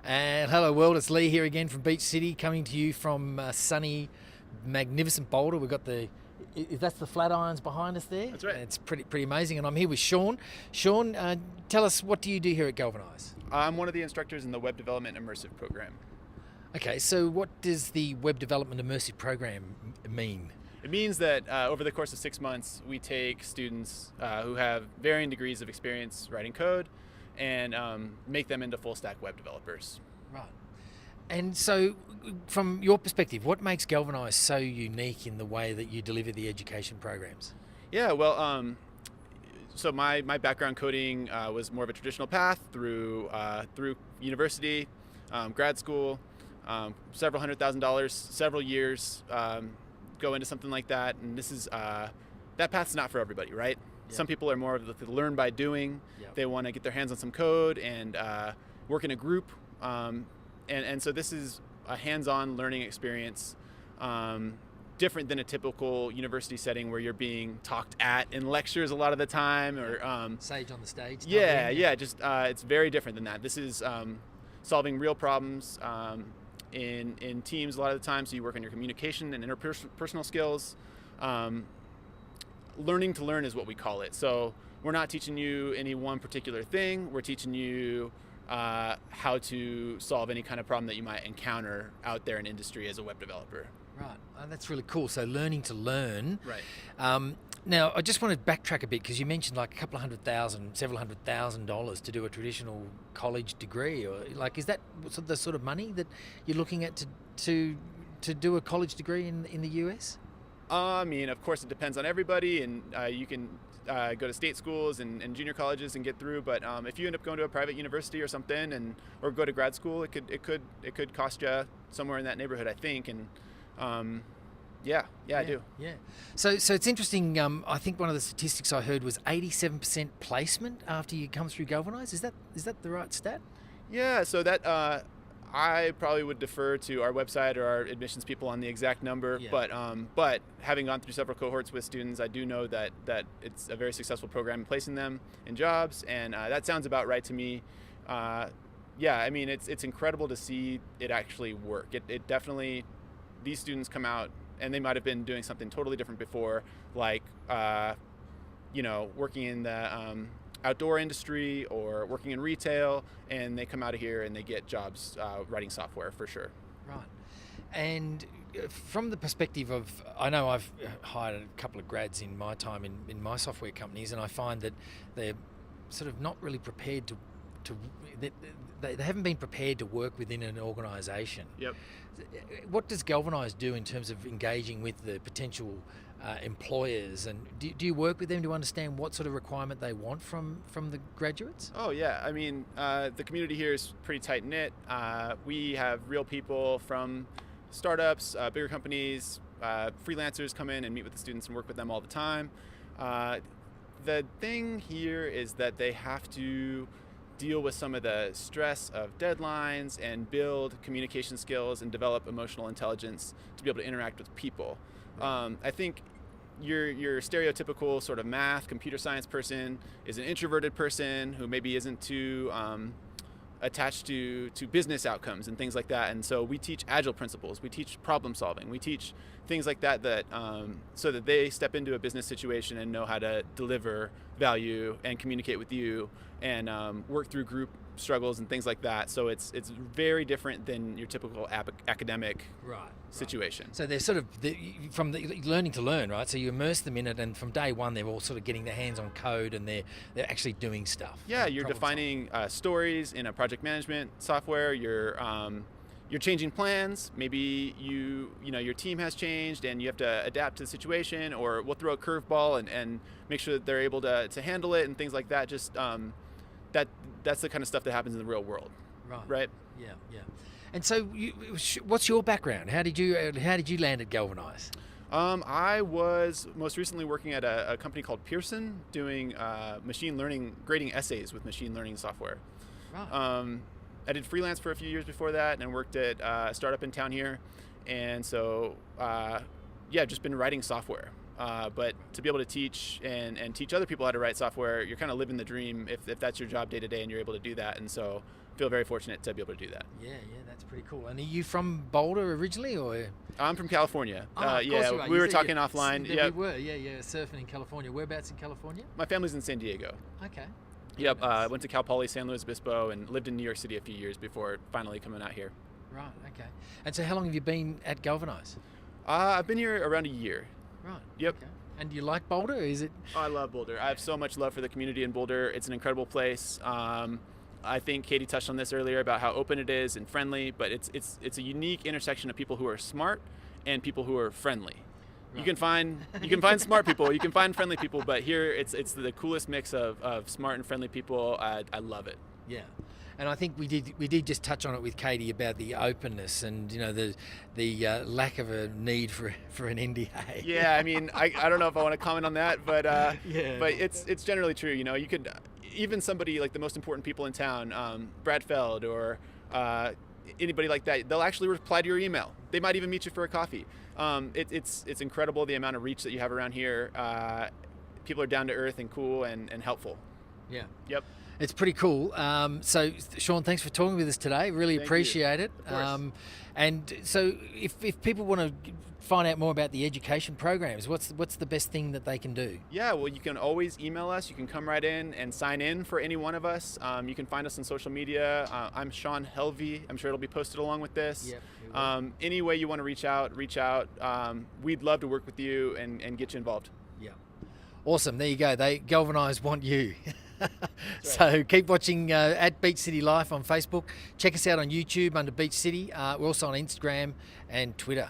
And hello world, it's Lee here again from Beach City, coming to you from sunny, magnificent Boulder. We've got that's the Flatirons behind us there. That's right. It's pretty amazing, and I'm here with Sean. Sean, tell us, what do you do here at Galvanize? I'm one of the instructors in the Web Development Immersive program. Okay, so what does the Web Development Immersive program mean? It means that over the course of 6 months, we take students who have varying degrees of experience writing code and make them into full stack web developers. Right. And so, from your perspective, what makes Galvanize so unique in the way that you deliver the education programs? Yeah, well, so my background coding was more of a traditional path through university, grad school, several $100,000, several years, go into something like that. And this is, that path's not for everybody, right? Yep. Some people are more of the learn by doing. Yep. They want to get their hands on some code and work in a group. And so this is a hands-on learning experience, different than a typical university setting where you're being talked at in lectures a lot of the time, or sage on the stage. It's very different than that. This is solving real problems in teams a lot of the time. So you work on your communication and interpersonal skills. Learning to learn is what we call it. So we're not teaching you any one particular thing. We're teaching you how to solve any kind of problem that you might encounter out there in industry as a web developer. Right, that's really cool. So learning to learn. Right. Now, I just want to backtrack a bit because you mentioned like several $100,000 to do a traditional college degree, or like, is that the sort of money that you're looking at to do a college degree in the US? I mean, of course, it depends on everybody, and you can go to state schools and junior colleges and get through. But if you end up going to a private university or something, or go to grad school, it could cost you somewhere in that neighborhood, I think. And I do. Yeah. So it's interesting. I think one of the statistics I heard was 87% placement after you come through Galvanize. Is that the right stat? Yeah. So that. I probably would defer to our website or our admissions people on the exact number, yeah. But having gone through several cohorts with students, I do know that it's a very successful program in placing them in jobs, and that sounds about right to me. I mean, it's incredible to see it actually work. It definitely, these students come out and they might have been doing something totally different before, like working in the outdoor industry or working in retail, and they come out of here and they get jobs writing software for sure. Right. And from the perspective of, I know I've hired a couple of grads in my time in my software companies, and I find that they're sort of not really prepared to they haven't been prepared to work within an organisation. Yep. What does Galvanize do in terms of engaging with the potential employers, and do you work with them to understand what sort of requirement they want from the graduates? Oh yeah, I mean, the community here is pretty tight knit. We have real people from startups, bigger companies, freelancers come in and meet with the students and work with them all the time. The thing here is that they have to deal with some of the stress of deadlines and build communication skills and develop emotional intelligence to be able to interact with people. I think your stereotypical sort of math, computer science person is an introverted person who maybe isn't too attached to business outcomes and things like that. And so we teach agile principles, we teach problem solving, we teach things like that so that they step into a business situation and know how to deliver value and communicate with you and work through group struggles and things like that. So it's very different than your typical academic situation. So they're sort of from the learning to learn, right? So you immerse them in it, and from day one they're all sort of getting their hands on code, and they're actually doing stuff. Yeah, you're defining stories in a project management software. You're changing plans. Maybe your team has changed and you have to adapt to the situation, or we'll throw a curveball and make sure that they're able to handle it and things like that. Just that's the kind of stuff that happens in the real world. Right? Yeah. And so, what's your background? How did you land at Galvanize? I was most recently working at a company called Pearson, doing machine learning, grading essays with machine learning software. Right. I did freelance for a few years before that, and worked at a startup in town here. And so, just been writing software. But to be able to teach and teach other people how to write software, you're kind of living the dream if that's your job day to day and you're able to do that. And so feel very fortunate to be able to do that. Yeah, that's pretty cool. And are you from Boulder originally, or? I'm from California. Of course you are. We You were said talking offline. Yeah, we were. Yeah, surfing in California. Whereabouts in California? My family's in San Diego. Okay. Yep. Nice. Went to Cal Poly San Luis Obispo and lived in New York City a few years before finally coming out here. Right. Okay. And so, how long have you been at Galvanize? I've been here around a year. Right. Yep. Okay. And do you like Boulder? Is it? Oh, I love Boulder. I have so much love for the community in Boulder. It's an incredible place. I think Katie touched on this earlier about how open it is and friendly, but it's a unique intersection of people who are smart and people who are friendly. Right. You can find smart people, you can find friendly people, but here it's the coolest mix of smart and friendly people. I love it. Yeah. And I think we did just touch on it with Katie about the openness and the lack of a need for an NDA. Yeah, I mean, I don't know if I want to comment on that, but yeah. But it's generally true. You could even somebody like the most important people in town, Brad Feld or anybody like that, they'll actually reply to your email. They might even meet you for a coffee. It's incredible the amount of reach that you have around here. People are down to earth and cool and helpful. Yeah. Yep. It's pretty cool. So, Sean, thanks for talking with us today. Really appreciate it. And so, if people want to find out more about the education programs, what's the best thing that they can do? Yeah, well, you can always email us. You can come right in and sign in for any one of us. You can find us on social media. I'm Sean Helvey. I'm sure it'll be posted along with this. Yep, any way you want to reach out. We'd love to work with you and get you involved. Yeah. Awesome. There you go. Galvanize want you. So right. Keep watching at Beach City Life on Facebook. Check us out on YouTube under Beach City. We're also on Instagram and Twitter.